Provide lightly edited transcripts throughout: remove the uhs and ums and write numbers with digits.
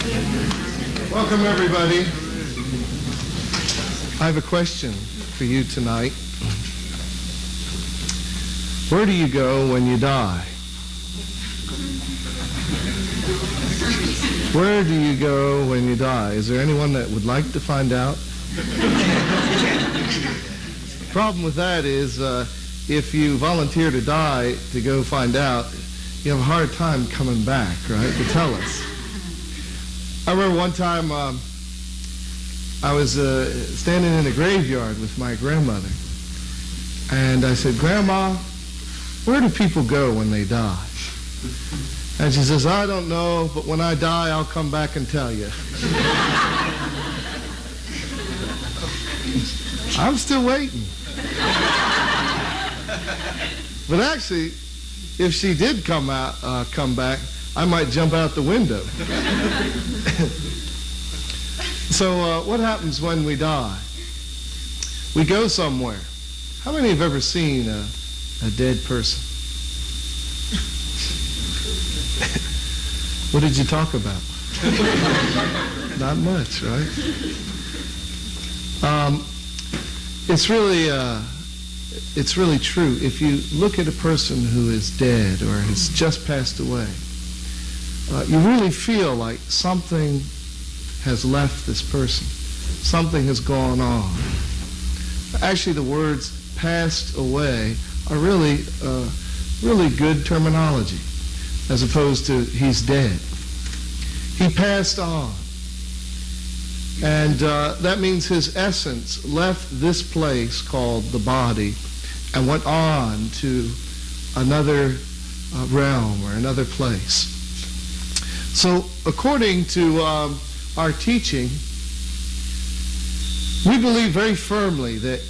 Welcome, everybody. I have a question for you tonight. Where do you go when you die? Where do you go when you die? Is there anyone that would like to find out? The problem with that is if you volunteer to die to go find out, you have a hard time coming back, right, to tell us. I remember one time I was standing in a graveyard with my grandmother, and I said, "Grandma, where do people go when they die?" And she says, "I don't know, but when I die, I'll come back and tell you." I'm still waiting. But actually, if she did come back, I might jump out the window. So what happens when we die? We go somewhere. How many have ever seen a dead person? What did you talk about? Not much, right? It's really true. If you look at a person who is dead or has just passed away, you really feel like something has left this person. Something has gone on. Actually, the words "passed away" are really good terminology, as opposed to "he's dead." He passed on. And that means his essence left this place called the body and went on to another realm or another place. So according to our teaching, we believe very firmly that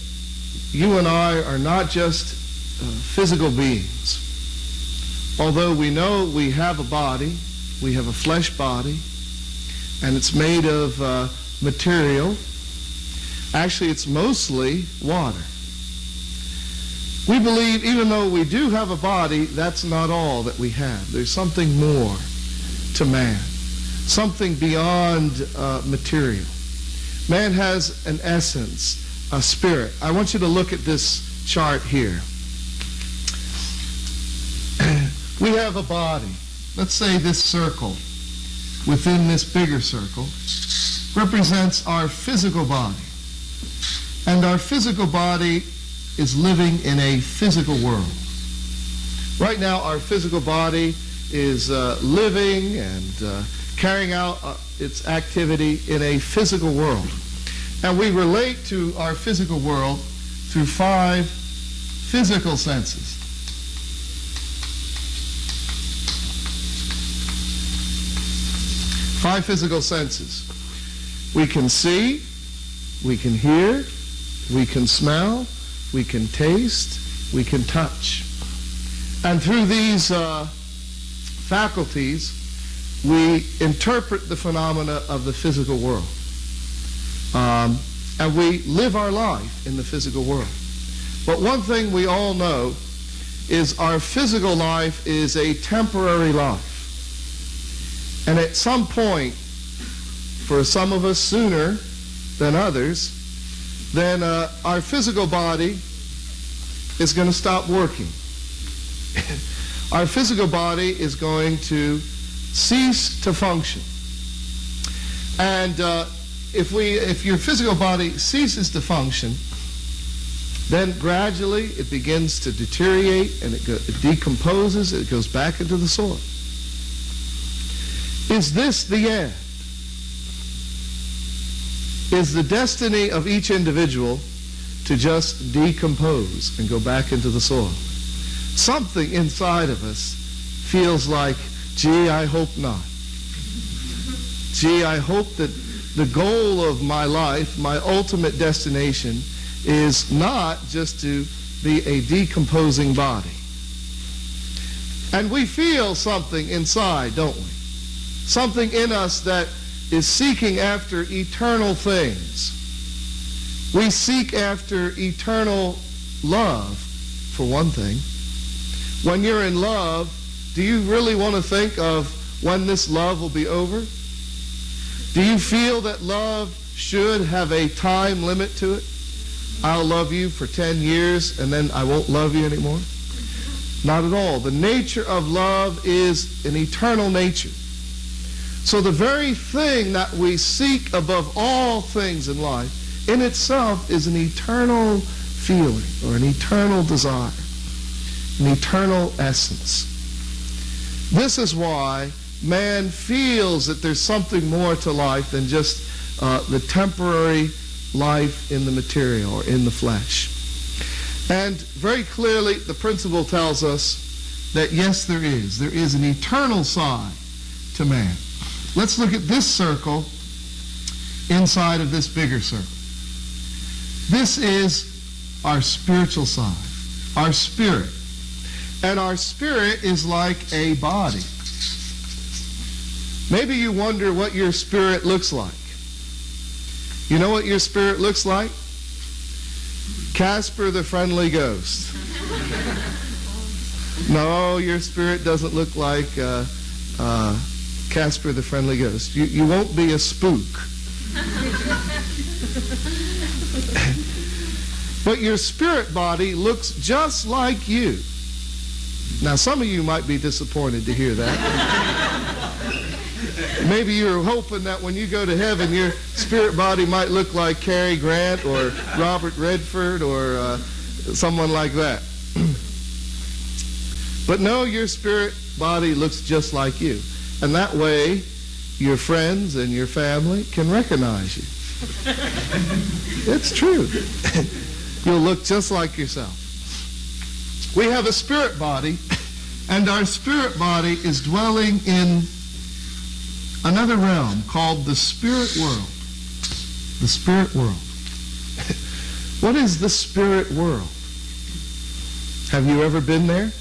you and I are not just physical beings. Although we know we have a body, we have a flesh body, and it's made of material. Actually, it's mostly water. We believe even though we do have a body, that's not all that we have. There's something more to man, something beyond material. Man has an essence, a spirit. I want you to look at this chart here. We have a body. Let's say this circle within this bigger circle represents our physical body. And our physical body is living in a physical world. Right now, our physical body is living and carrying out its activity in a physical world. And we relate to our physical world through 5 physical senses. Five physical senses. We can see, we can hear, we can smell, we can taste, we can touch. And through these faculties, we interpret the phenomena of the physical world. And we live our life in the physical world. But one thing we all know is our physical life is a temporary life. And at some point, for some of us sooner than others, then our physical body is going to stop working. Our physical body is going to cease to function. And if your physical body ceases to function, then gradually it begins to deteriorate and it decomposes, it goes back into the soil. Is this the end? Is the destiny of each individual to just decompose and go back into the soil? Something inside of us feels like, gee, I hope not. Gee, I hope that the goal of my life, my ultimate destination, is not just to be a decomposing body. And we feel something inside, don't we? Something in us that is seeking after eternal things. We seek after eternal love, for one thing. When you're in love, do you really want to think of when this love will be over? Do you feel that love should have a time limit to it? I'll love you for 10 years and then I won't love you anymore? Not at all. The nature of love is an eternal nature. So the very thing that we seek above all things in life in itself is an eternal feeling or an eternal desire, an eternal essence. This is why man feels that there's something more to life than just the temporary life in the material or in the flesh. And very clearly the principle tells us that yes, there is. There is an eternal side to man. Let's look at this circle inside of this bigger circle. This is our spiritual side, our spirit. And our spirit is like a body. Maybe you wonder what your spirit looks like. You know what your spirit looks like? Casper the Friendly Ghost. No, your spirit doesn't look like Casper the Friendly Ghost. You won't be a spook. But your spirit body looks just like you. Now, some of you might be disappointed to hear that. Maybe you're hoping that when you go to heaven, your spirit body might look like Cary Grant or Robert Redford or someone like that. But no, your spirit body looks just like you. And that way, your friends and your family can recognize you. It's true. You'll look just like yourself. We have a spirit body, and our spirit body is dwelling in another realm called the spirit world. The spirit world. What is the spirit world? Have you ever been there?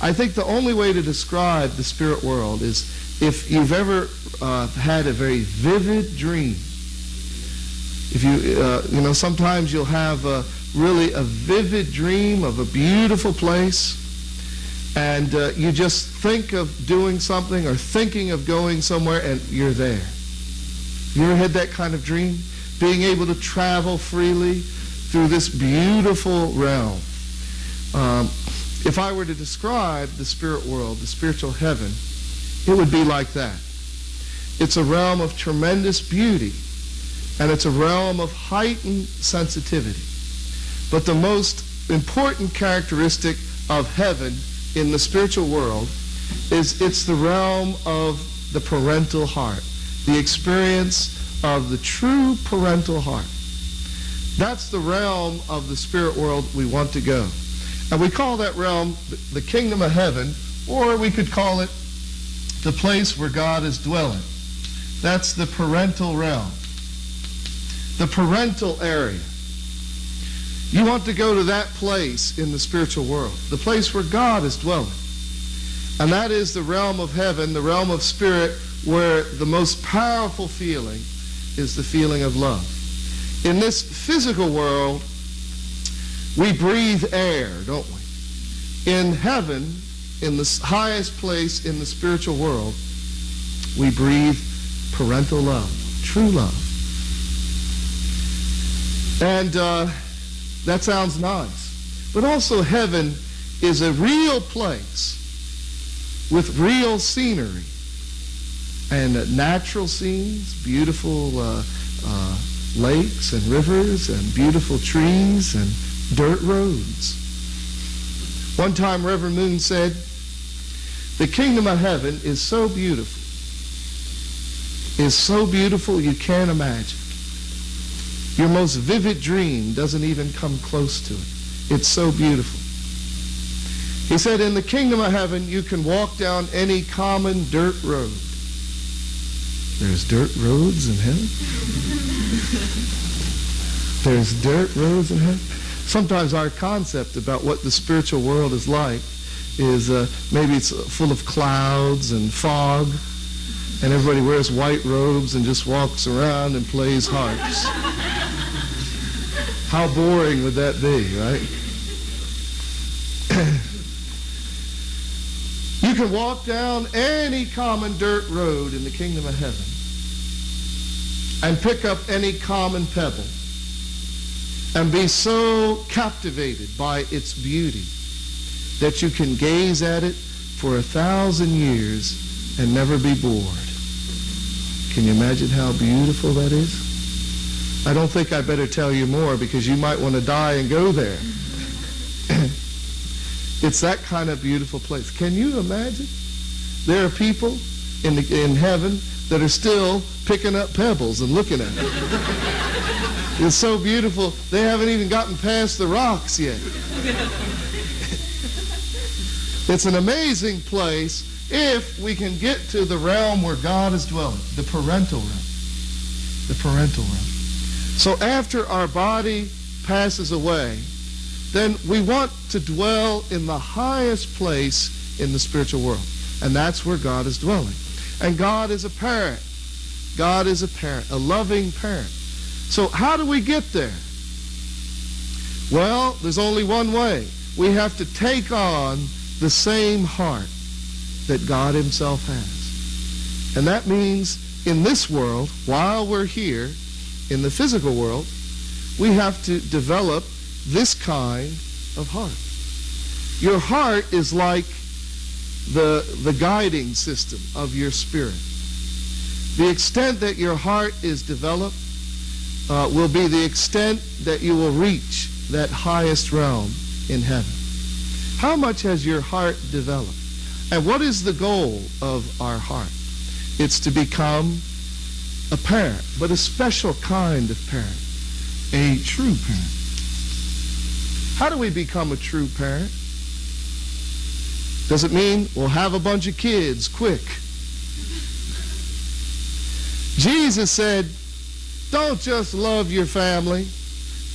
I think the only way to describe the spirit world is if you've ever had a very vivid dream. If you sometimes you'll have really a vivid dream of a beautiful place, and you just think of doing something or thinking of going somewhere, and you're there. You ever had that kind of dream? Being able to travel freely through this beautiful realm. If I were to describe the spirit world, the spiritual heaven, it would be like that. It's a realm of tremendous beauty, and it's a realm of heightened sensitivity. But the most important characteristic of heaven in the spiritual world is it's the realm of the parental heart, the experience of the true parental heart. That's the realm of the spirit world we want to go. And we call that realm the kingdom of heaven, or we could call it the place where God is dwelling. That's the parental realm, the parental area. You want to go to that place in the spiritual world, the place where God is dwelling. And that is the realm of heaven, the realm of spirit, where the most powerful feeling is the feeling of love. In this physical world, we breathe air, don't we? In heaven, in the highest place in the spiritual world, we breathe parental love, true love. And that sounds nice. But also heaven is a real place with real scenery and natural scenes, beautiful lakes and rivers and beautiful trees and dirt roads. One time Reverend Moon said, the kingdom of heaven is so beautiful you can't imagine. Your most vivid dream doesn't even come close to it. It's so beautiful. He said, in the kingdom of heaven, you can walk down any common dirt road. There's dirt roads in heaven? There's dirt roads in heaven? Sometimes our concept about what the spiritual world is like is maybe it's full of clouds and fog, and everybody wears white robes and just walks around and plays harps. How boring would that be, right? You can walk down any common dirt road in the kingdom of heaven and pick up any common pebble and be so captivated by its beauty that you can gaze at it for 1,000 years and never be bored. Can you imagine how beautiful that is? I don't think I better tell you more because you might want to die and go there. It's that kind of beautiful place. Can you imagine? There are people in heaven that are still picking up pebbles and looking at it. It's so beautiful, they haven't even gotten past the rocks yet. It's an amazing place if we can get to the realm where God is dwelling, the parental realm. The parental realm. So after our body passes away, then we want to dwell in the highest place in the spiritual world. And that's where God is dwelling. And God is a parent. God is a parent, a loving parent. So how do we get there? Well, there's only one way. We have to take on the same heart that God himself has. And that means in this world, while we're here, in the physical world, we have to develop this kind of heart. Your heart is like the guiding system of your spirit. The extent that your heart is developed will be the extent that you will reach that highest realm in heaven. How much has your heart developed? And what is the goal of our heart? It's to become a parent, but a special kind of parent, a true parent. How do we become a true parent? Does it mean we'll have a bunch of kids quick? Jesus said, don't just love your family.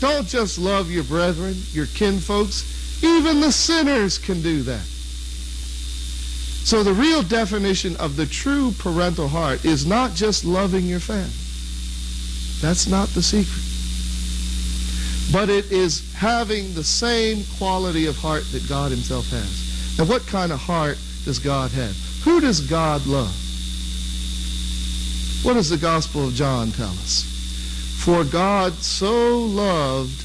Don't just love your brethren, your kinfolks. Even the sinners can do that. So the real definition of the true parental heart is not just loving your family. That's not the secret. But it is having the same quality of heart that God himself has. And what kind of heart does God have? Who does God love? What does the Gospel of John tell us? For God so loved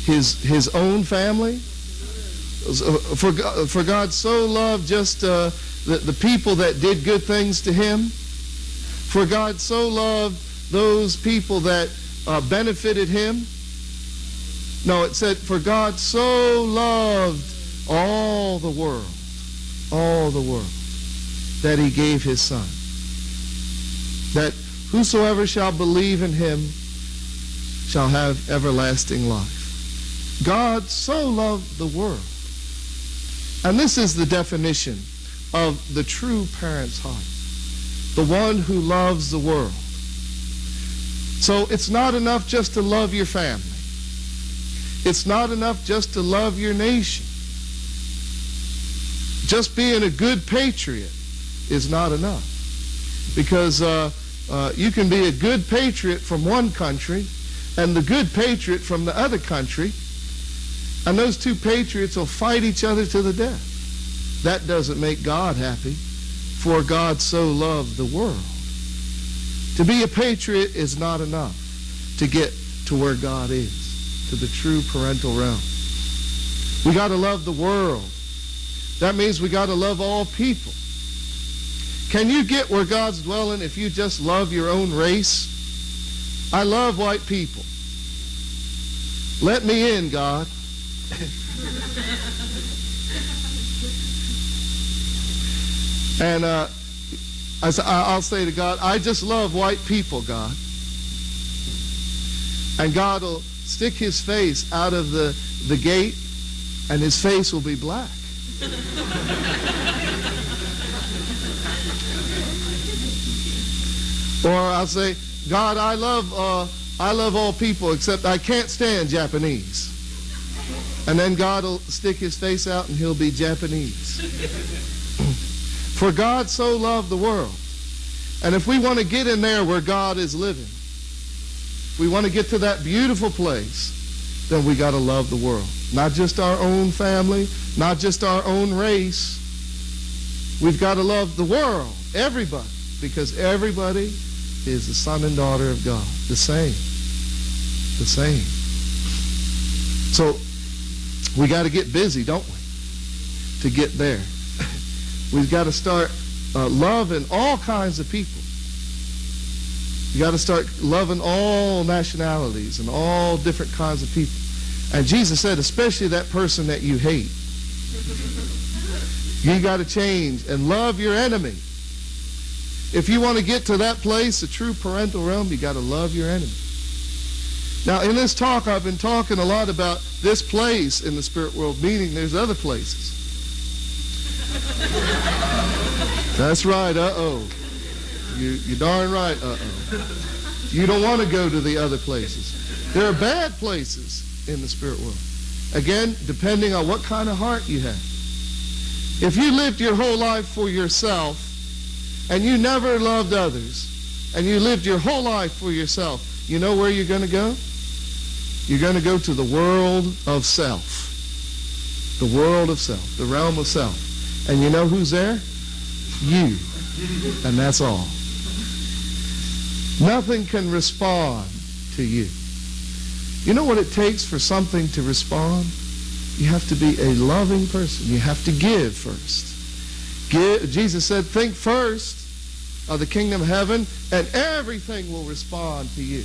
his own family. For God so loved just the people that did good things to him. For God so loved those people that benefited him. No, it said, for God so loved all the world, that he gave his Son, that whosoever shall believe in him shall have everlasting life. God so loved the world. And this is the definition of the true parent's heart, the one who loves the world. So it's not enough just to love your family. It's not enough just to love your nation. Just being a good patriot is not enough. Because you can be a good patriot from one country and the good patriot from the other country, and those two patriots will fight each other to the death. That doesn't make God happy. For God so loved the world. To be a patriot is not enough to get to where God is, to the true parental realm. We got to love the world. That means we got to love all people. Can you get where God's dwelling if you just love your own race? I love white people. Let me in, God. And I'll say to God, I just love white people, God. And God will stick his face out of the gate, and his face will be black. Or I'll say, God, I love all people except I can't stand Japanese. And then God will stick his face out and he'll be Japanese. For God so loved the world. And if we want to get in there where God is living, we want to get to that beautiful place, then we got to love the world. Not just our own family, not just our own race, We've got to love the world, everybody, because everybody is the son and daughter of God. The same. The same. So we got to get busy, don't we, to get there. We've got to start loving all kinds of people. You got to start loving all nationalities and all different kinds of people. And Jesus said, especially that person that you hate. You got to change and love your enemy. If you want to get to that place, the true parental realm, you got to love your enemy. Now, in this talk, I've been talking a lot about this place in the spirit world, meaning there's other places. That's right, uh-oh. You're darn right, uh-oh. You don't want to go to the other places. There are bad places in the spirit world. Again, depending on what kind of heart you have. If you lived your whole life for yourself, and you never loved others, and you lived your whole life for yourself, you know where you're going to go? You're going to go to the world of self. The world of self, the realm of self. And you know who's there? You. And that's all. Nothing can respond to you. You know what it takes for something to respond? You have to be a loving person. You have to give first. Jesus said, think first of the kingdom of heaven, and everything will respond to you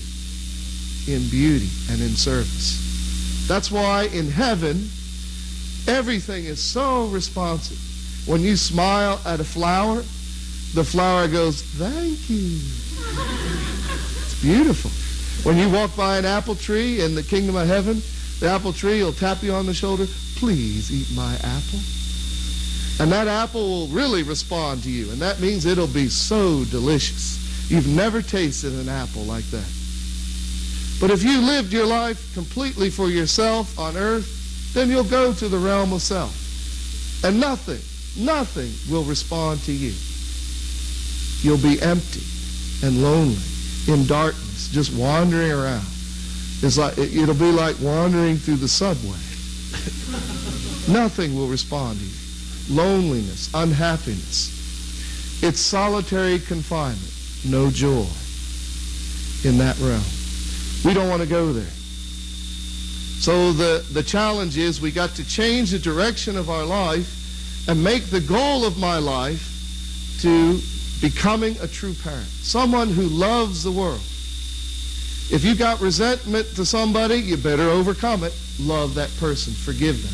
in beauty and in service. That's why in heaven, everything is so responsive. When you smile at a flower, the flower goes, thank you. It's beautiful. When you walk by an apple tree in the kingdom of heaven, the apple tree will tap you on the shoulder, please eat my apple. And that apple will really respond to you, and that means it'll be so delicious. You've never tasted an apple like that. But if you lived your life completely for yourself on earth, then you'll go to the realm of self. And nothing will respond to you. You'll be empty and lonely, in darkness, just wandering around. It'll be like wandering through the subway. Nothing will respond to you. Loneliness, unhappiness. It's solitary confinement, no joy in that realm. We don't want to go there. So the challenge is we got to change the direction of our life and make the goal of my life to becoming a true parent, someone who loves the world. If you got resentment to somebody, you better overcome it. Love that person. Forgive them.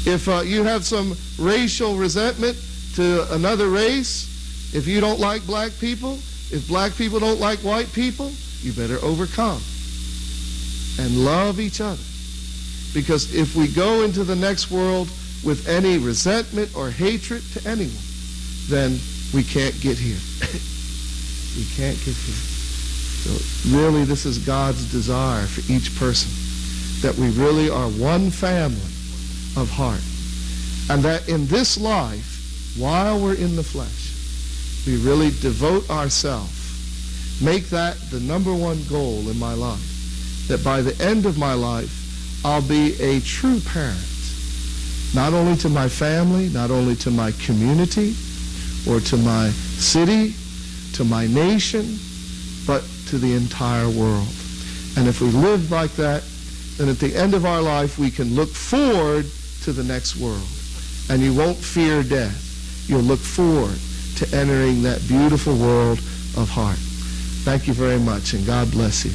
If you have some racial resentment to another race, if you don't like black people, if black people don't like white people, you better overcome and love each other. Because if we go into the next world with any resentment or hatred to anyone, then we can't get here. We can't get here. So really, this is God's desire for each person, that we really are one family of heart. And that in this life, while we're in the flesh, we really devote ourselves, make that the number one goal in my life, that by the end of my life, I'll be a true parent, not only to my family, not only to my community, or to my city, to my nation, but to the entire world. And if we live like that, then at the end of our life, we can look forward to the next world. And you won't fear death. You'll look forward to entering that beautiful world of heart. Thank you very much, and God bless you.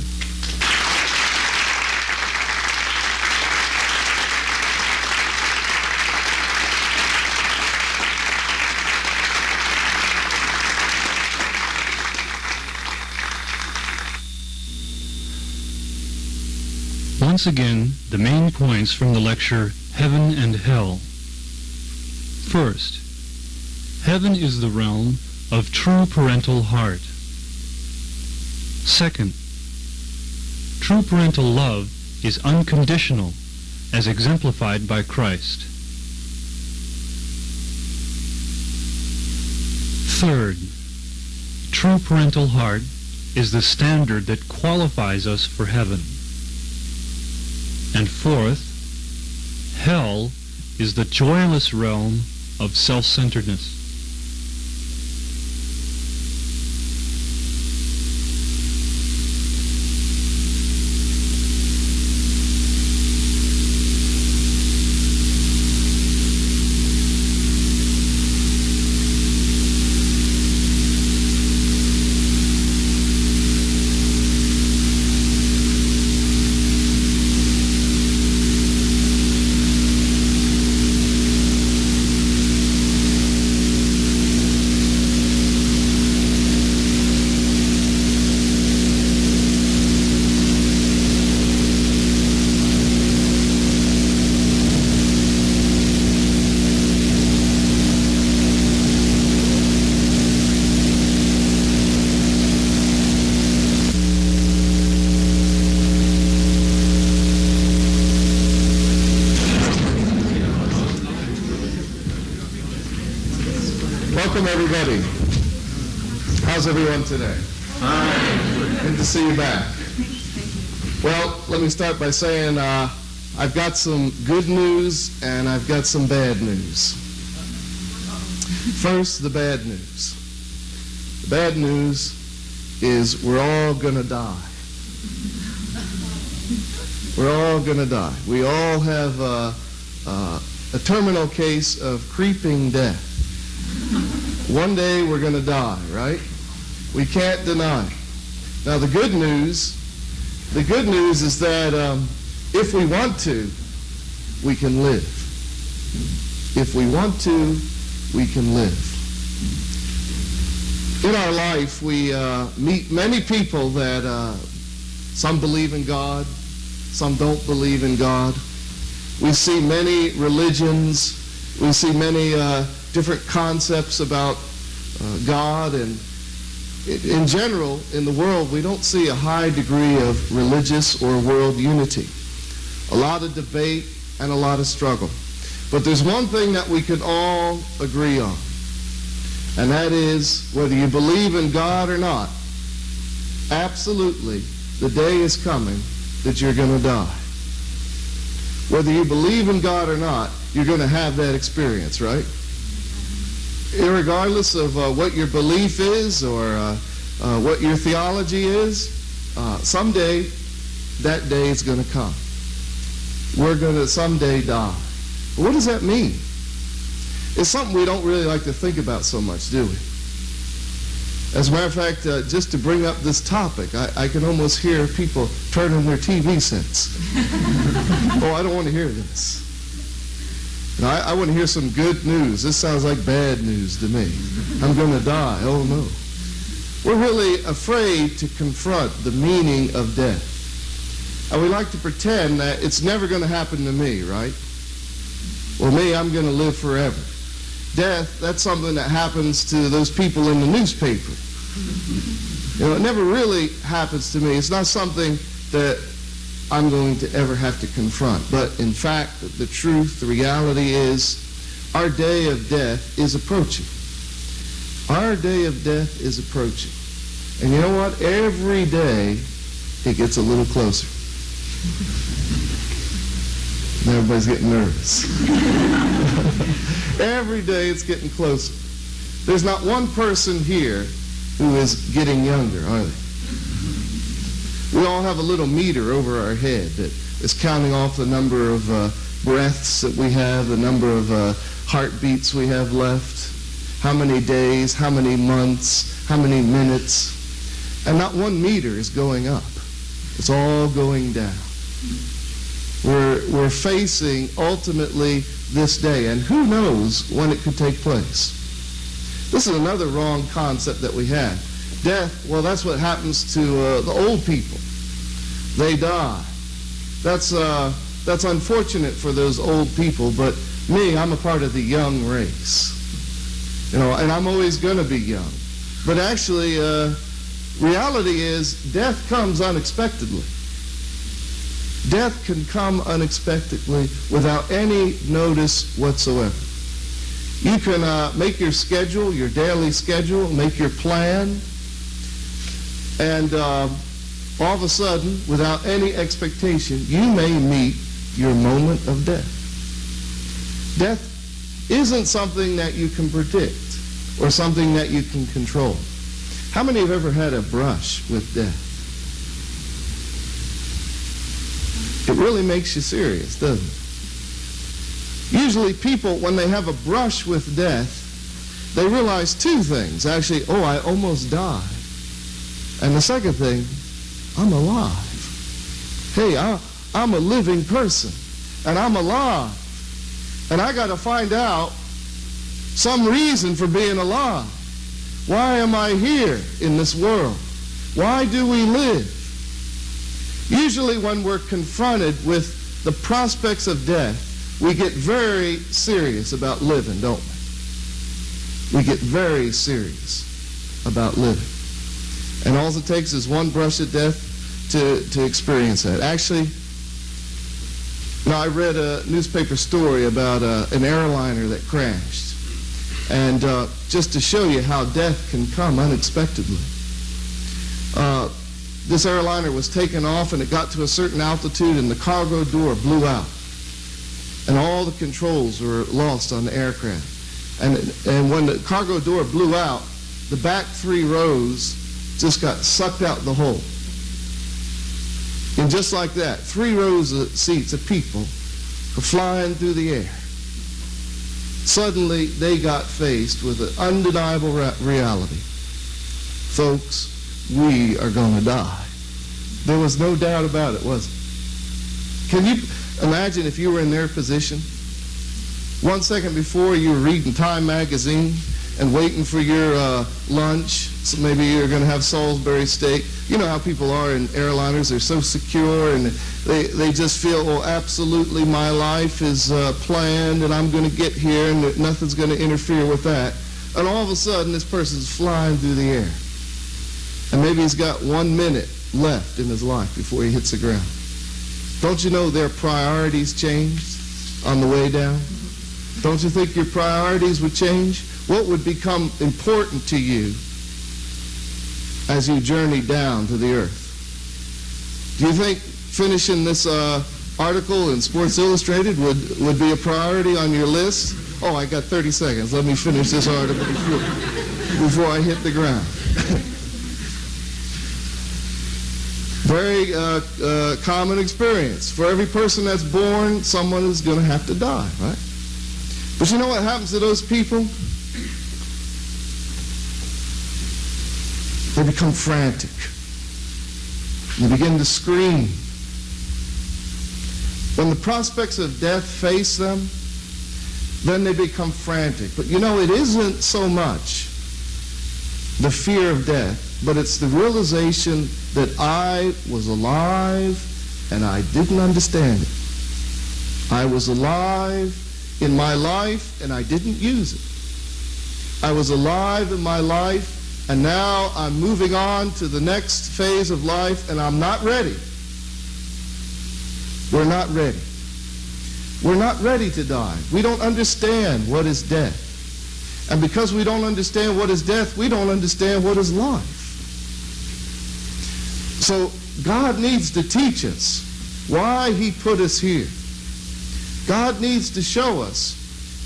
Once again, the main points from the lecture, Heaven and Hell. First, heaven is the realm of true parental heart. Second, true parental love is unconditional, as exemplified by Christ. Third, true parental heart is the standard that qualifies us for heaven. And fourth, hell is the joyless realm of self-centeredness. Welcome, everybody. How's everyone today? Fine. Good to see you back. Well, let me start by saying I've got some good news and I've got some bad news. First, the bad news. The bad news is we're all going to die. We're all going to die. We all have a terminal case of creeping death. One day we're going to die, right? We can't deny it. Now the good news is that if we want to, we can live. If we want to, we can live. In our life, we meet many people that some believe in God, some don't believe in God. We see many religions. We see many different concepts about God, and in general, in the world, we don't see a high degree of religious or world unity. A lot of debate and a lot of struggle. But there's one thing that we can all agree on, and that is whether you believe in God or not, absolutely, the day is coming that you're going to die. Whether you believe in God or not, you're going to have that experience, right? Irregardless of what your belief is or what your theology is, someday that day is going to come. We're going to someday die. What does that mean? It's something we don't really like to think about so much, do we? As a matter of fact, just to bring up this topic, I can almost hear people turning their TV sets. Oh, I don't want to hear this. Now, I want to hear some good news. This sounds like bad news to me. I'm going to die. Oh, no. We're really afraid to confront the meaning of death. And we like to pretend that it's never going to happen to me, right? Well, me, I'm going to live forever. Death, that's something that happens to those people in the newspaper. You know, it never really happens to me. It's not something that I'm going to ever have to confront. But in fact, the truth, the reality is, our day of death is approaching. Our day of death is approaching. And you know what? Every day, it gets a little closer. And everybody's getting nervous. Every day, it's getting closer. There's not one person here who is getting younger, are they? We all have a little meter over our head that is counting off the number of breaths that we have, the number of heartbeats we have left, how many days, how many months, how many minutes. And not one meter is going up. It's all going down. We're facing ultimately this day, and who knows when it could take place. This is another wrong concept that we have. Death, well, that's what happens to the old people. They die. That's unfortunate for those old people, but me, I'm a part of the young race. You know, and I'm always going to be young. But actually, reality is death comes unexpectedly. Death can come unexpectedly without any notice whatsoever. You can make your schedule, your daily schedule, make your plan, and all of a sudden, without any expectation, you may meet your moment of death. Death isn't something that you can predict or something that you can control. How many have ever had a brush with death? It really makes you serious, doesn't it? Usually people, when they have a brush with death, they realize two things. Actually, oh, I almost died. And the second thing, I'm alive. Hey, I'm a living person, and I'm alive. And I got to find out some reason for being alive. Why am I here in this world? Why do we live? Usually when we're confronted with the prospects of death, we get very serious about living, don't we? We get very serious about living. And all it takes is one brush of death to experience that. Actually, I read a newspaper story about an airliner that crashed. And just to show you how death can come unexpectedly. This airliner was taken off, and it got to a certain altitude, and the cargo door blew out. And all the controls were lost on the aircraft. And when the cargo door blew out, the back 3 rows just got sucked out the hole. And just like that, 3 rows of seats of people were flying through the air. Suddenly, they got faced with an undeniable reality. Folks, we are going to die. There was no doubt about it, was it? Can you imagine if you were in their position? 1 second before, you were reading Time magazine and waiting for your lunch. So maybe you're going to have Salisbury steak. You know how people are in airliners. They're so secure, and they just feel, oh, absolutely, my life is planned, and I'm going to get here, and nothing's going to interfere with that. And all of a sudden, this person's flying through the air. And maybe he's got 1 minute left in his life before he hits the ground. Don't you know their priorities changed on the way down? Don't you think your priorities would change? What would become important to you as you journey down to the earth? Do you think finishing this article in Sports Illustrated would be a priority on your list? Oh, I got 30 seconds. Let me finish this article before I hit the ground. Very common experience. For every person that's born, someone is going to have to die, right? But you know what happens to those people? They become frantic. They begin to scream. When the prospects of death face them, then they become frantic. But you know, it isn't so much the fear of death, but it's the realization that I was alive and I didn't understand it. I was alive in my life and I didn't use it. I was alive in my life, and now I'm moving on to the next phase of life, and I'm not ready. We're not ready. We're not ready to die. We don't understand what is death. And because we don't understand what is death, we don't understand what is life. So God needs to teach us why he put us here. God needs to show us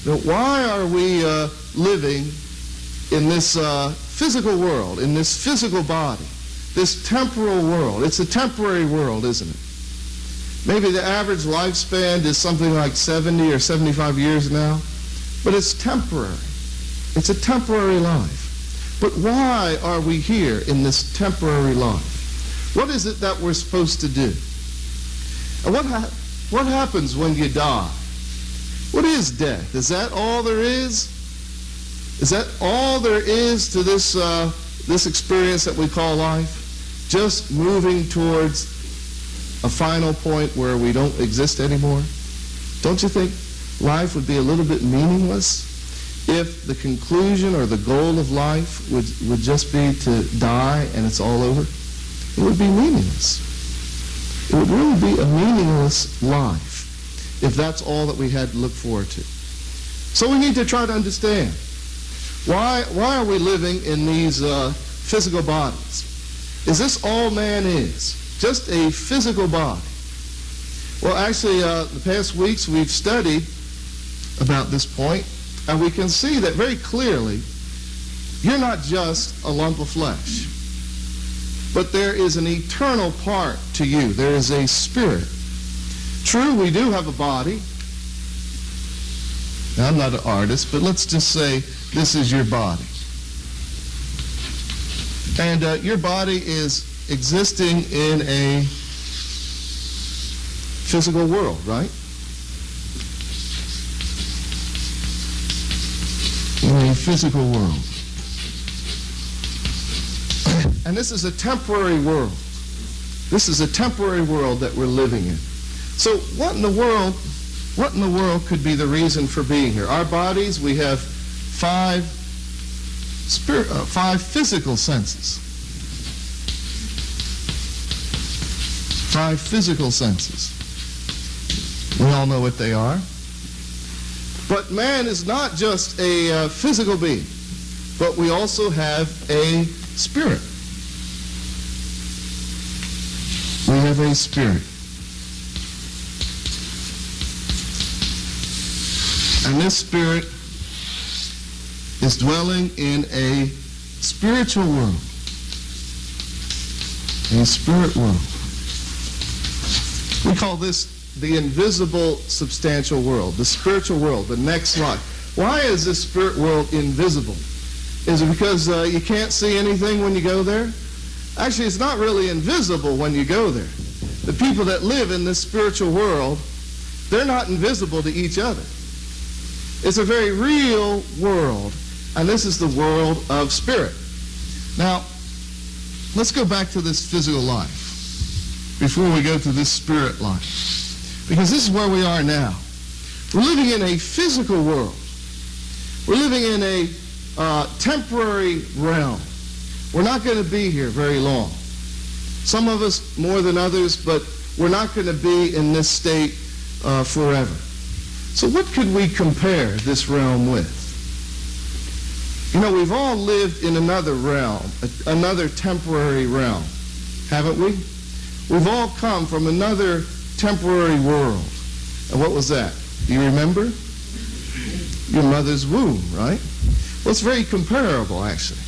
that why are we living in this physical world, in this physical body, this temporal world. It's a temporary world, isn't it? Maybe the average lifespan is something like 70 or 75 years now, but it's temporary. It's a temporary life. But why are we here in this temporary life? What is it that we're supposed to do? And what happens when you die? What is death? Is that all there is? Is that all there is to this experience that we call life? Just moving towards a final point where we don't exist anymore? Don't you think life would be a little bit meaningless if the conclusion or the goal of life would just be to die and it's all over? It would be meaningless. It would really be a meaningless life if that's all that we had to look forward to. So we need to try to understand why are we living in these physical bodies? Is this all man is? Just a physical body? Well, actually, the past weeks we've studied about this point, and we can see that very clearly you're not just a lump of flesh, but there is an eternal part to you. There is a spirit. True, we do have a body. Now, I'm not an artist, but let's just say this is your body. And your body is existing in a physical world, right? In a physical world. And this is a temporary world. This is a temporary world that we're living in. So what in the world could be the reason for being here? Our bodies, we have five physical senses. 5 physical senses. We all know what they are. But man is not just a physical being, but we also have a spirit. We have a spirit. And this spirit is dwelling in a spiritual world. A spirit world. We call this the invisible substantial world, the spiritual world, the next life. Why is this spirit world invisible? Is it because you can't see anything when you go there? Actually, it's not really invisible when you go there. The people that live in this spiritual world, they're not invisible to each other. It's a very real world, and this is the world of spirit. Now, let's go back to this physical life before we go to this spirit life, because this is where we are now. We're living in a physical world. We're living in a temporary realm. We're not going to be here very long. Some of us more than others, but we're not going to be in this state forever. So what could we compare this realm with? You know, we've all lived in another realm, another temporary realm, haven't we? We've all come from another temporary world. And what was that? Do you remember? Your mother's womb, right? Well, it's very comparable, actually.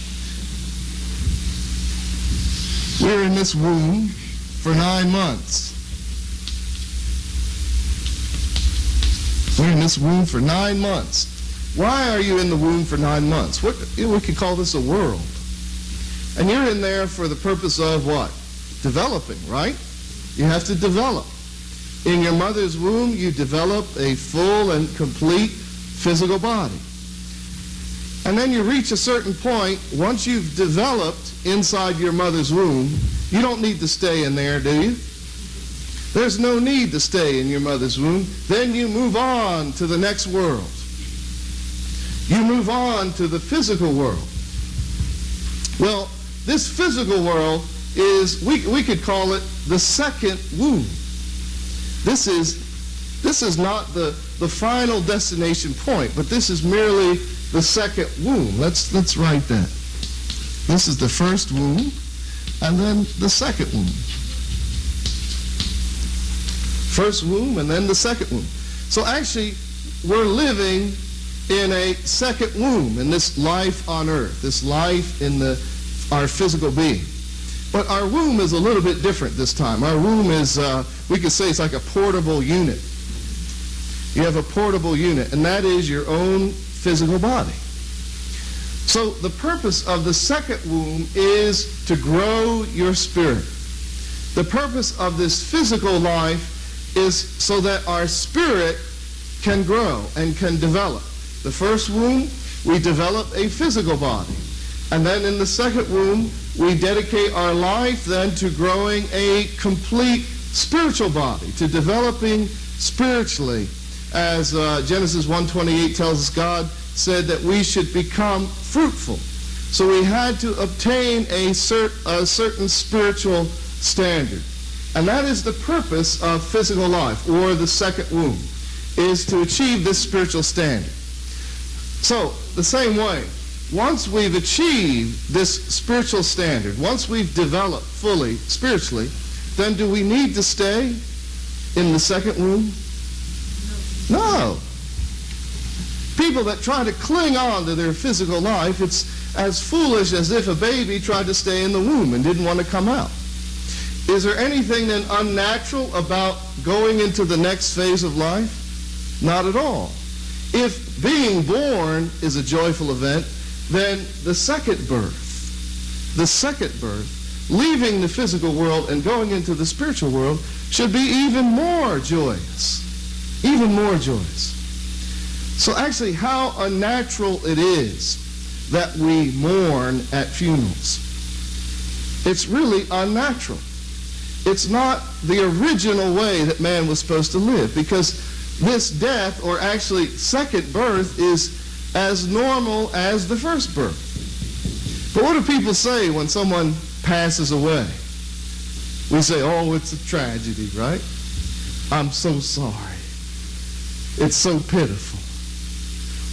We were in this womb for 9 months. We're in this womb for 9 months. Why are you in the womb for 9 months? We could call this a world. And you're in there for the purpose of what? Developing, right? You have to develop. In your mother's womb, you develop a full and complete physical body. And then you reach a certain point, once you've developed inside your mother's womb, you don't need to stay in there, do you? There's no need to stay in your mother's womb. Then you move on to the next world. You move on to the physical world. Well, this physical world is, we could call it the second womb. This is not the final destination point, but this is merely the second womb. Let's write that. This is the first womb, and then the second womb. First womb, and then the second womb. So actually, we're living in a second womb in this life on earth, this life in our physical being. But our womb is a little bit different this time. Our womb is, we could say it's like a portable unit. You have a portable unit, and that is your own physical body. So the purpose of the second womb is to grow your spirit. The purpose of this physical life is so that our spirit can grow and can develop. The first womb, we develop a physical body. And then in the second womb, we dedicate our life then to growing a complete spiritual body, to developing spiritually. As Genesis 1:28 tells us, God said that we should become fruitful. So we had to obtain a certain spiritual standard. And that is the purpose of physical life, or the second womb, is to achieve this spiritual standard. So, the same way, once we've achieved this spiritual standard, once we've developed fully spiritually, then do we need to stay in the second womb? No. People that try to cling on to their physical life, it's as foolish as if a baby tried to stay in the womb and didn't want to come out. Is there anything then unnatural about going into the next phase of life? Not at all. If being born is a joyful event, then the second birth, leaving the physical world and going into the spiritual world, should be even more joyous. Even more joyous. So actually, how unnatural it is that we mourn at funerals. It's really unnatural. It's not the original way that man was supposed to live, because this death, or actually second birth, is as normal as the first birth. But what do people say when someone passes away? We say, oh, it's a tragedy, right? I'm so sorry. It's so pitiful.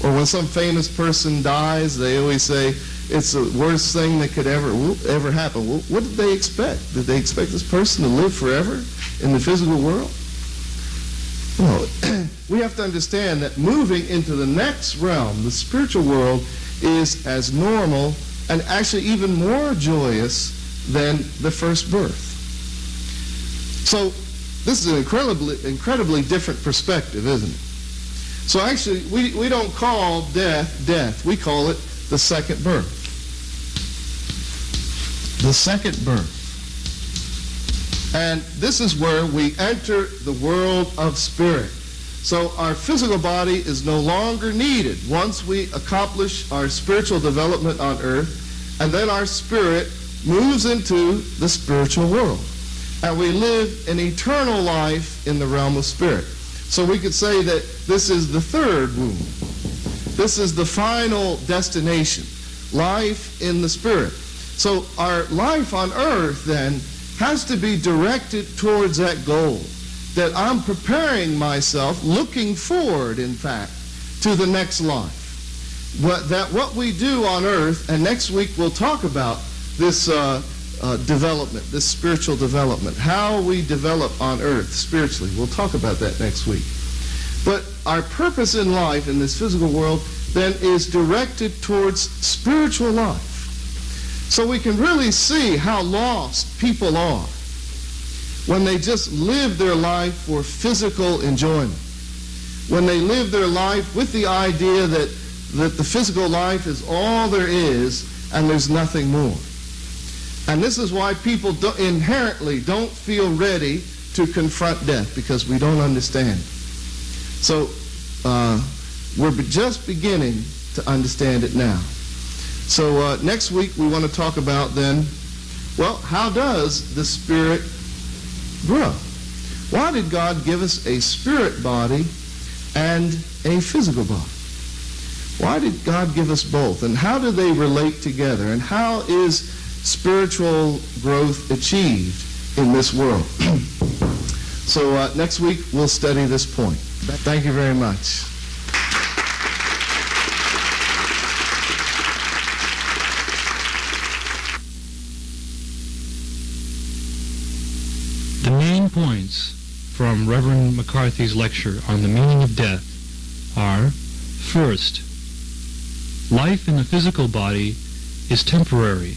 Or when some famous person dies, they always say it's the worst thing that could ever happen. Well, what did they expect? Did they expect this person to live forever in the physical world? Well, we have to understand that moving into the next realm, the spiritual world, is as normal and actually even more joyous than the first birth. So this is an incredibly different perspective, isn't it? So actually, we don't call death. We call it the second birth. The second birth. And this is where we enter the world of spirit. So our physical body is no longer needed once we accomplish our spiritual development on earth, and then our spirit moves into the spiritual world. And we live an eternal life in the realm of spirit. So we could say that this is the third womb. This is the final destination, life in the spirit. So our life on earth then has to be directed towards that goal, that I'm preparing myself, looking forward, in fact, to the next life. What we do on earth, and next week we'll talk about this development, this spiritual development, how we develop on earth spiritually. We'll talk about that next week. But our purpose in life in this physical world then is directed towards spiritual life. So we can really see how lost people are when they just live their life for physical enjoyment. When they live their life with the idea that the physical life is all there is and there's nothing more. And this is why people inherently don't feel ready to confront death, because we don't understand. So we're just beginning to understand it now. So next week we want to talk about then, well, how does the spirit grow? Why did God give us a spirit body and a physical body? Why did God give us both? And how do they relate together? And how is spiritual growth achieved in this world? So next week we'll study this point. Thank you very much. The main points from Reverend McCarthy's lecture on the meaning of death are: first, life in the physical body is temporary.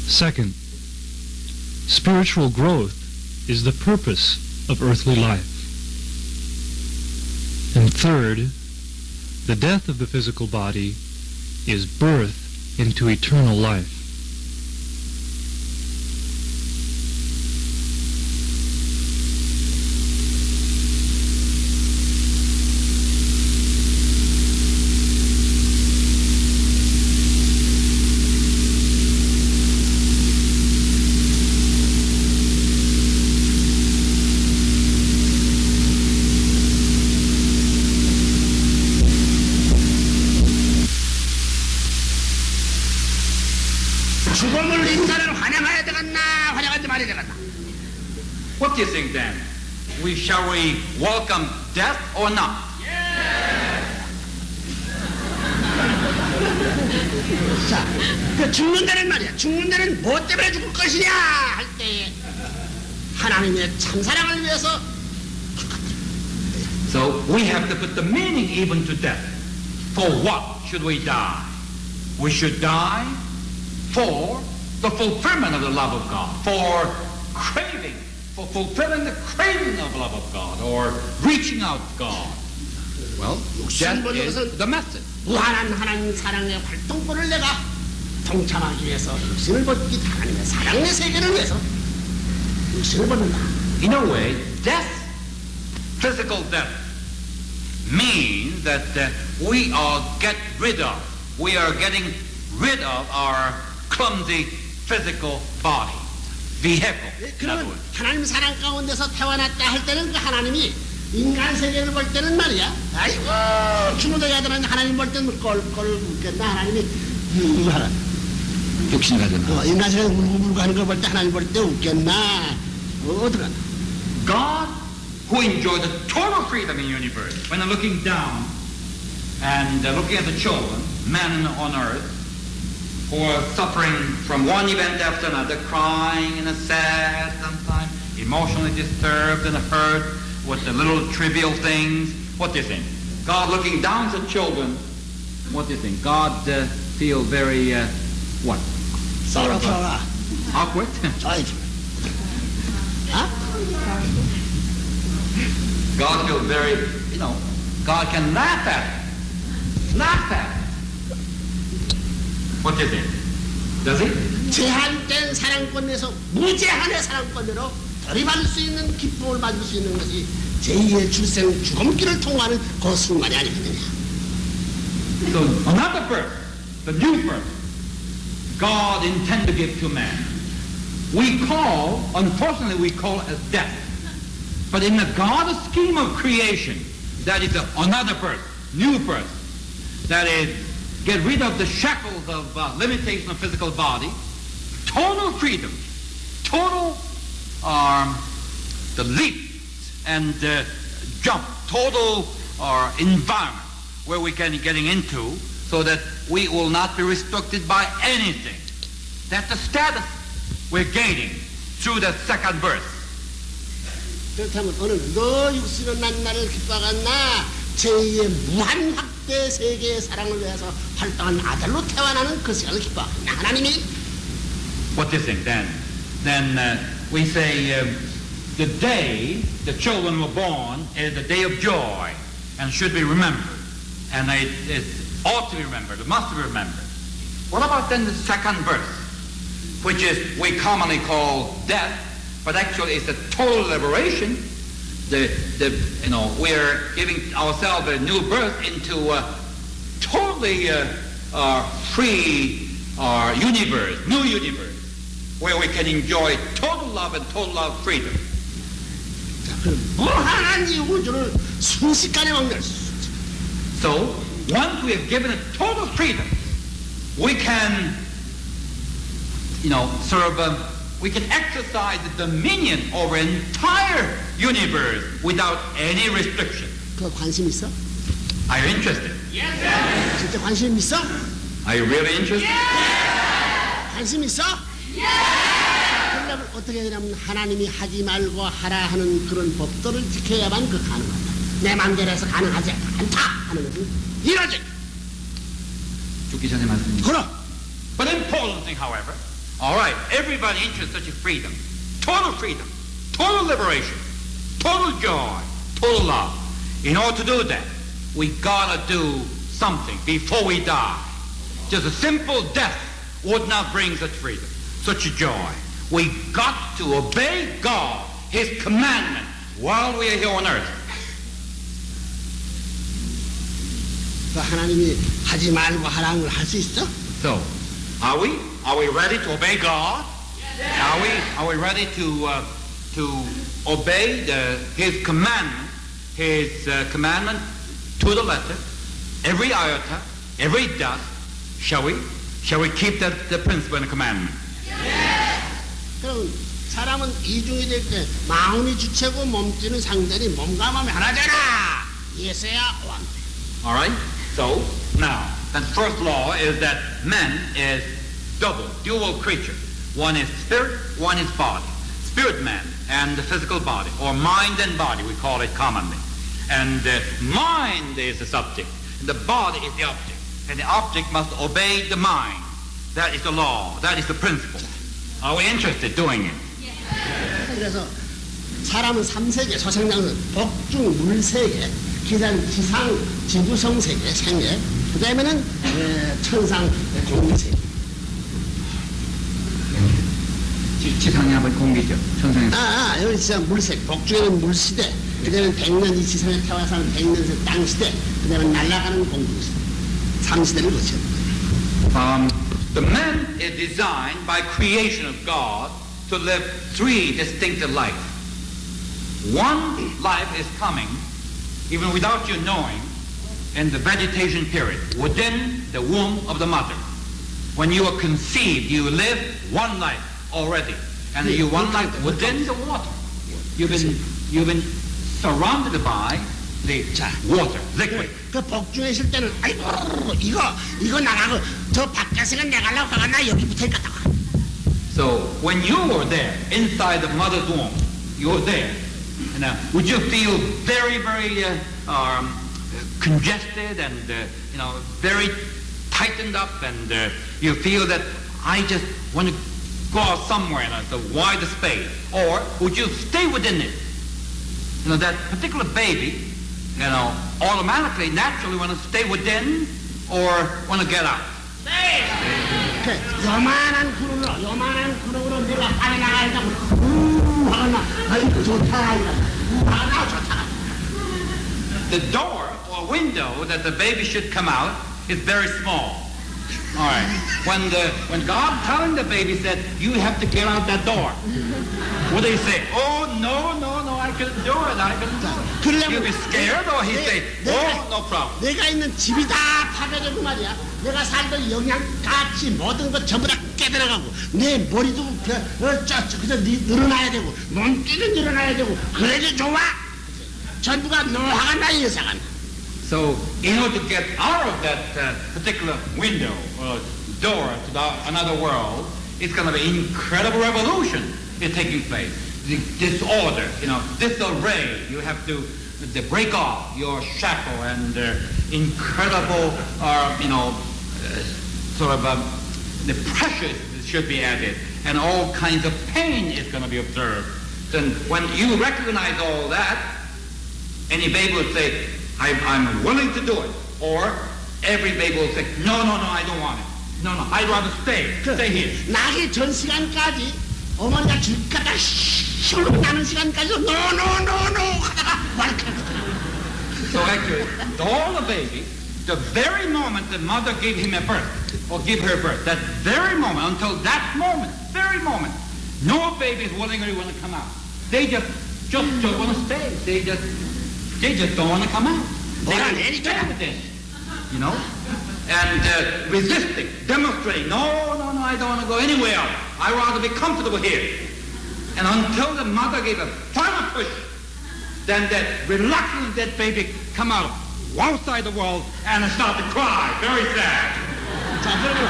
Second, spiritual growth is the purpose of earthly life. And third, the death of the physical body is birth into eternal life. 죽음을 인간을 환영해야 되겠나 환영하지 말아야 되겠나? What do you think then? Shall we welcome death or not? 자, 그 죽는 데는 말이야. 죽는 데는 뭐 때문에 죽을 것이냐 할 때 하나님의 참사랑을 위해서. So we have to put the meaning even to death. For what should we die? We should die for the fulfillment of the love of God, for fulfilling the craving of love of God, or reaching out to God. Well, death is the method. 무한한 하나님 사랑의 활동권을 내가 동참하기 위해서 육신을 벗기 하나님의 사랑의 세계를 위해서 육신을 벗는다. In a way, death, physical death, means that we are getting rid of our clumsy physical body, vehicle. In other 그러면 words. 하나님 사랑 가운데서 태어났다 할 때는 그 하나님이 인간 세계를 볼 때는 말이야. 아이고 주무대야 되는 하나님 볼 때는 꼴꼴 웃겠나 하나님이 하라. 욕심 가졌나? 인간 세계 울고 하는 걸 볼 때 하나님 볼 때 웃겠나? 어떡하나? God, who enjoyed the total freedom in the universe, when they're looking down and looking at the children, men on earth, who are suffering from one event after another, crying and sad sometimes, emotionally disturbed and hurt with the little trivial things. What do you think? God looking down at children, what do you think? God feel very, what? 썰어서라. Awkward? 저이지. 아? God feels very, God can laugh at it. Laugh at it. What do you think? Does he? 제한된 사랑권에서 무제한의 사랑권으로 결의받을 수 있는 기쁨을 받을 수 있는 것이 제2의 출생 죽음길을 통과하는 그 순간이 아니거든요. So another birth, the new birth, God intend to give to man. Unfortunately we call it as death. But in the God's scheme of creation, that is another birth, new birth. That is, get rid of the shackles of limitation of physical body, total freedom, total the leap and jump, total environment where we can getting into, so that we will not be restricted by anything. That's the status we're gaining through the second birth. 그렇다면 오늘 너 육신은 난 나를 기뻐하겠나 제2의 무한 확대 세계의 사랑을 위해서 활동한 아들로 태어나는 그 시간을 기뻐하겠나 하나님이. What do you think then? Then we say the day the children were born is the day of joy and should be remembered. And it ought to be remembered, it must be remembered. What about then the second birth, which is we commonly call death, but actually it's a total liberation. We're giving ourselves a new birth into a totally free universe, new universe, where we can enjoy total love and total love freedom. 무한한 이 우주를 순식간에 왕래할 수 있어. So, once we have given it total freedom, we can, we can exercise the dominion over entire universe without any restriction. 그 관심 있어? Are you interested? 진짜 관심 있어? Are you really interested? 관심 있어? 그러려면 어떻게 해야 되냐면 하나님이 하지 말고 하라 하는 그런 법도를 지켜야만 그 가능하다. 내 마음대로 해서 가능하지 않다 하는 것은 이러지. 죽기 전에 말씀입니다. 그럼. But important thing, however, all right, everybody interested in freedom, total liberation, total joy, total love. In order to do that, we gotta do something before we die. Just a simple death would not bring such freedom, such joy. We got to obey God, His commandment, while we are here on earth. 그 하나님이 하지 말고 하라는 걸 할 수 있어? So, are we ready to obey God? Are we ready to obey His commandment to the letter, every iota, every dot? Shall we keep the principle and the commandment? 그럼 사람은 이중이 될 때 마음이 주체고 몸띠는 상대니 몸과 마음이 하나잖아. 예서야 원. All right. So now, the first law is that man is dual creature. One is spirit, one is body. Spirit man and the physical body, or mind and body, we call it commonly. And the mind is the subject, and the body is the object. And the object must obey the mind. That is the law. That is the principle. Are we interested in doing it? 그래서 사람은 3세계, 소생장은 복중, 물세계, 기상, 지상, 지구성세계, 생계, 그 다음에는 천상, 공기세계. 지상이 아버지 공기죠. 천상에서. 여기 진짜 물세계, 복중에는 물시대, 그 다음에 100년 이 지상에 태워서 100년 땅시대, 그 다음에 날아가는 공기시대. 3시대를 거쳐요. The man is designed by creation of God to live three distinctive lives. One life is coming, even without you knowing, in the vegetation period, within the womb of the mother. When you are conceived, you live one life already, and you one life within the water. You've been surrounded by the 자, water, liquid. 그 복중에 있을 때는 아이고 이거 나가고 저 밖에서가 나가려고 하가 나 여기 붙어 있겠다. So when you were there, inside the mother's womb, you were there, and would you feel very, very congested and very tightened up, and you feel that I just want to go out somewhere in the wider space, or would you stay within it? That particular baby, automatically, naturally want to stay within or want to get out. 그 요만한 구름으로 내가 빠져나가려고 하거나 아이고 좋다 이거 좋다. The door or window that the baby should come out is very small. All right. When God telling the baby said, you have to get out that door, what do he say? Oh, no, I couldn't do it. He'll be scared, or he say, oh, no problem. 내가 있는 집이 다 파괴되고 말이야. 내가 살던 영양가치 모든 것 전부 다 깨들어가고 내 머리도 그저 늘어나야 되고 몸뚱이도 늘어나야 되고 그래도 좋아. 전부가 노화가 나 이상한. So, in order to get out of that particular window or door to another world, it's going to be incredible revolution is taking place. The disorder, disarray. You have to break off your shackle, and incredible, the pressure should be added, and all kinds of pain is going to be observed. Then, when you recognize all that, any baby will say, I'm willing to do it. Or every baby will say, no, I don't want it. No, I'd rather stay here. 나기 전 시간까지 어머니가 줄 거다 슉 나는 시간까지 no 하다가 So actually, all the baby, the very moment the mother gave him a birth, or give her birth, that very moment, until that moment, very moment, no baby is willingly want to come out. They just don't want to stay. They just don't want to come out. They Well, don't stay with it, and resisting, demonstrating, no, I don't want to go anywhere else. I'd rather be comfortable here. And until the mother gave a final push, then that reluctantly that baby come out outside the world and start to cry, very sad. 자 그러면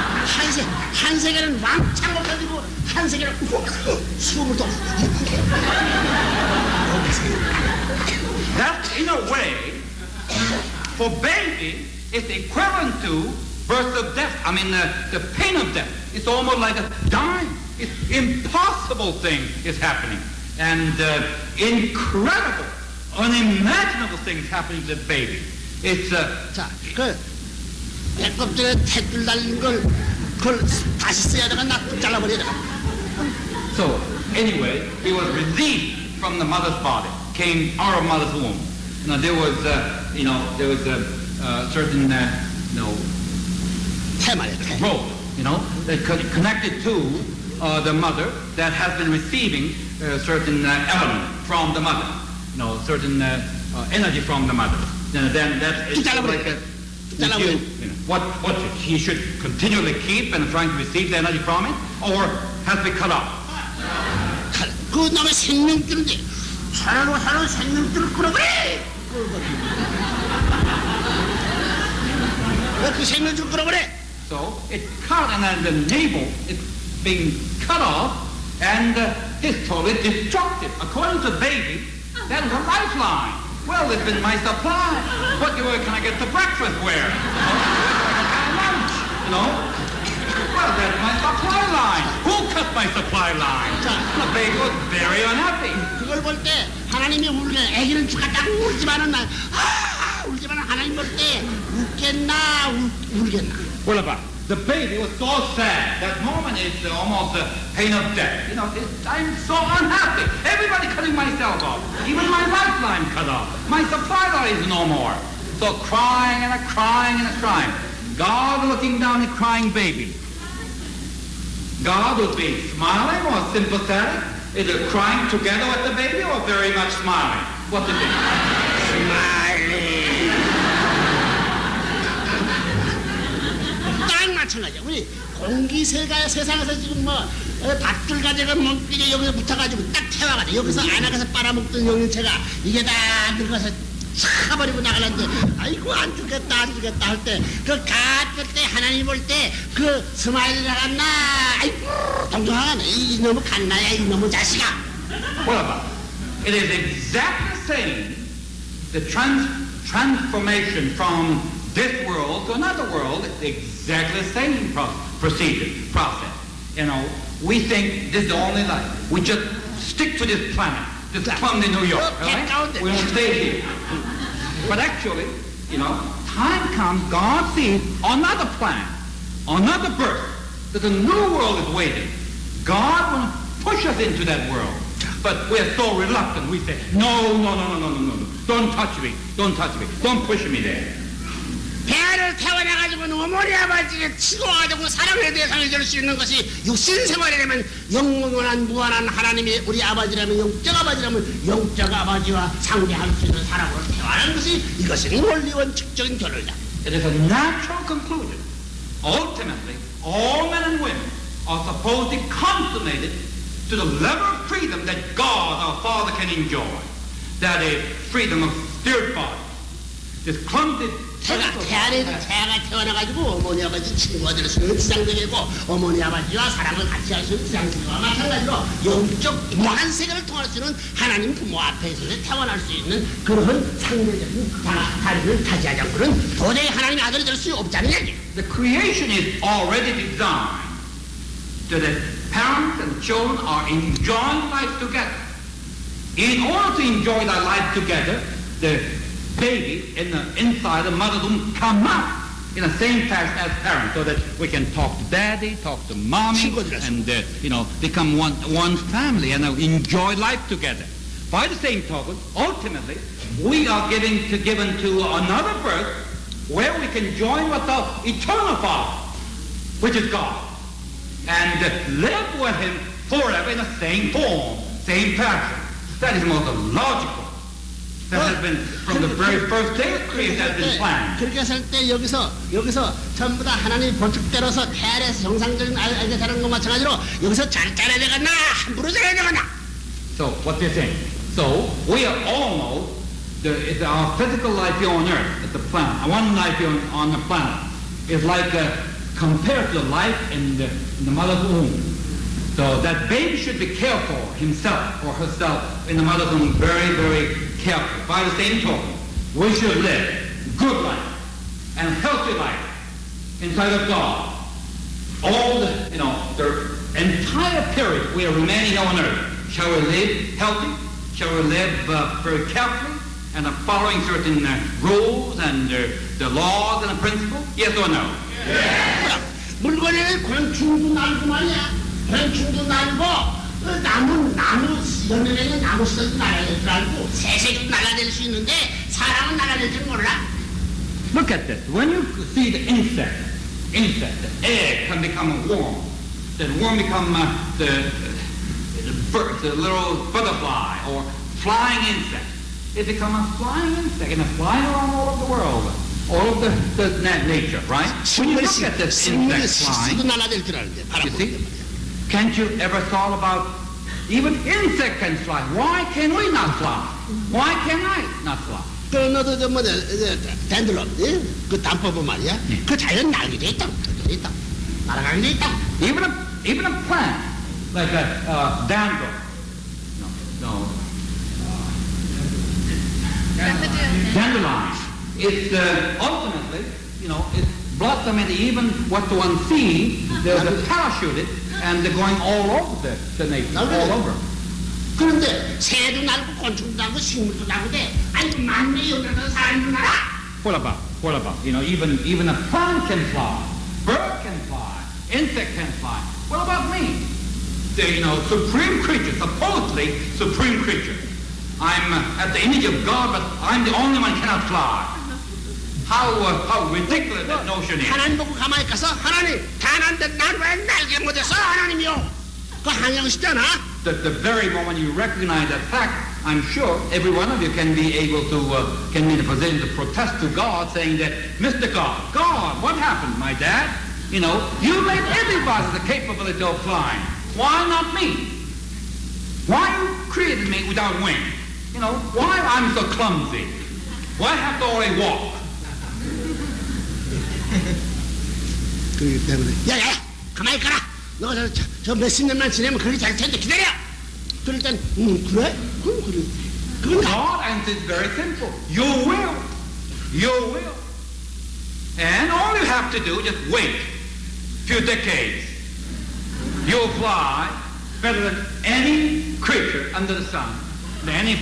한 세계는 왕창 엎어지고 한 세계는 숨을 또 That, in a way, for baby, is equivalent to birth of death. I mean, the pain of death. It's almost like a dying. It's impossible thing is happening. And incredible, unimaginable things happening to the baby. It's 자, 그 배꼽줄에 탯줄 달린 걸 그걸 다시 써야 되가 나 잘라버려야 돼. so. Anyway, he was released from the mother's body, came out of mother's womb. There was a certain 태 말이야 태. rope, that connected to the mother that has been receiving certain element from the mother, certain energy from the mother. Then that is like what he should continually keep and trying to receive the energy from it, or has to be cut off. 그 놈의 생명줄인데 하나로 생명줄을 끌어버려. 왜 그 생명줄 끌어버려? So it's cut, and then the navel is being cut off, and it's totally destructive. According to the baby, that is a lifeline. Well, it's been my supply. What can I get to breakfast? Where? Lunch, Well, that's my supply line. Who cut my supply line? The baby was very unhappy. 그걸 볼 때 하나님이 울게 애기는 죽었다고 울지만은 울지만은 하나님 볼 때 웃겠나 울겠나. What about it? The baby was so sad. That moment is almost the pain of death. I'm so unhappy. Everybody cutting myself off. Even my lifeline cut off. My supply line is no more. So crying and crying and crying. God looking down at crying baby. God would be smiling or sympathetic, either crying together with the baby or very much smiling. What do you think? 딱 마찬가지야. 우리 공기세가 세상에서 지금 밭들 가지고 몸뚱이 여기서 붙어가지고 딱 태워가지고 여기서 안아가서 빨아먹던 영양체가 이게 다 늙어서 차버리고 나가려는데 아이고 안 죽겠다 할 때 그 가쁠 때 하나님 볼 때 그 스마일이 나갔나 아이고 동정하네 이놈의 갓나야 이놈의 자식아. What about it? It is exactly the same. The transformation from this world to another world is exactly the same process. You know, we think this is the only life. We just stick to this planet, this clumsy New York, right? We don't stay here. But actually, you know, time comes, God sees another planet, another birth, that a new world is waiting. God will push us into that world. But we're so reluctant. We say, no. Don't touch me. Don't push me there. 배를 태워나가지고는 어머니 아버지를 치고 와가지고 사랑의 대상이 될 수 있는 것이 육신생활이라면 영원한 무한한 하나님이 우리 아버지라면 영적 아버지라면 영적 아버지와 상대할 수 있는 사람으로 태어나는 것이 이것이 원리원칙적인 결론이다. It is a natural conclusion. Ultimately, all men and women are supposed to consummate it to the level of freedom that God, our Father, can enjoy. That is freedom of spirit body. This clumsy 태아가 태어나가지고 어머니 아버지 친구가 될 수 있는 지상세계고 어머니 아버지와 사랑을 같이 할 수 있는 지상세계와 마찬가지로 영적 무한 세계를 통할 수 있는 하나님 부모 앞에서 태어날 수 있는 그런 상대적인 다리를 타지하지 않고는 도저히 하나님의 아들이 될 수 없다는 얘기예요. The creation is already designed so that parents and children are enjoying life together. In order to enjoy their life together, the baby in the inside the mother's womb come out in the same fashion as parents, so that we can talk to daddy, talk to mommy, and become one family and enjoy life together. By the same token, ultimately, we are given to another birth where we can join with the eternal Father, which is God, and live with Him forever in the same form, same fashion. That is most logical. That has been from the very first day of creation has been planned. 그렇게 했을 때 여기서 전부 다 하나님 본축 때려서 태아에서 정상적인 알게 사는 것 마찬가지로 여기서 잘 자라야 되겠나 함부로 자라야 되겠나. So what they're saying. So we are almost our physical life here on earth, at the planet, one life here on the planet, is like compared to the life in the mother's womb. So that baby should be careful himself or herself in the mother's womb, very, very careful. By the same token, we should live good life and healthy life inside of God. All the entire period we are remaining on earth. Shall we live healthy? Shall we live very carefully and following certain rules and the laws and the principles? Yes or no? Yes. 물건에는 권충도 날고 말이야. 권충도 날고 나무 연면에는 나무 씨도 날아낼 줄 알고 새새도 날아낼 수 있는데 사람은 날아낼 줄 몰라. Look at this. When you see the insect, the egg can become a worm. The worm become the little butterfly or flying insect. It becomes a flying insect and it's flying around all over the world. All of the nature, right? When you look at this insect flying, you see, can't you ever thought about even insect can fly? Why can we not fly? Why can I not fly? 그 너도 댄들럼 그 단법은 말이야. 그 자연 날게 돼 있다. 날아가게 돼 있다. Even a plant like a dandelion. Dandelion. It's ultimately, it's blossoming. Even what one sees, there's a parachute, and they're going all over the nature, all over. 그런데 새도 날고 곤충도 날고 식물도 날고 돼. 아니 만내 여기서 사람도 날아. What about? Even a plant can fly, bird can fly, insect can fly. What about me? The supreme creature, supposedly supreme creature. I'm at the image of God, but I'm the only one who cannot fly. How ridiculous that notion is. 하나님 보고 가만히 가서 하나님 가난데 난 왜 날개 못해서 하나님이요. 그 항영시잖아. The very moment you recognize that fact, I'm sure every one of you can be able to, can be in a position to protest to God, saying that, Mr. God, what happened, my dad? You made everybody the capability of flying. Why not me? Why you created me without wings? Why I'm so clumsy? Why have to always walk? 그렇기 때문에 야야 가만히 있거라. 너 저 몇십 년만 지내면 그렇게 잘 텐데 기다려. 그럴 땐 그래? 그럼 그래. 그건 God answers very simple. You will. You will. And all you have to do is just wait a few decades. You'll fly better than any creature under the sun. Any,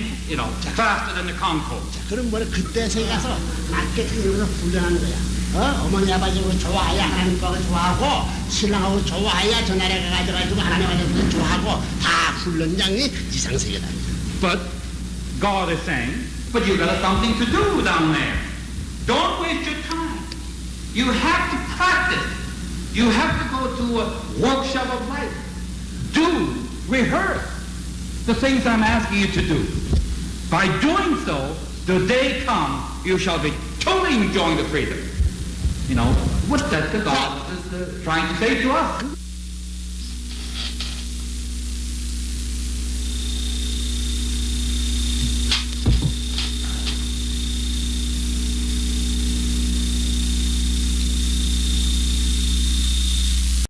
faster than the Concord. 그럼 뭐래 그때 새 가서 마케팅으로 훈련하는 거야. 어머니 아버지하고 좋아해야 하나님 거를 좋아하고 신랑하고 좋아해야 저 나라에 가가지고 하나님 아버지를 좋아하고 다 훈련장이 지상세계다. But God is saying, but you got something to do down there. Don't waste your time. You have to practice. You have to go to a workshop of life. Do, rehearse the things I'm asking you to do. By doing so, the day comes, you shall be totally enjoying the freedom. What that the God is trying to say to us.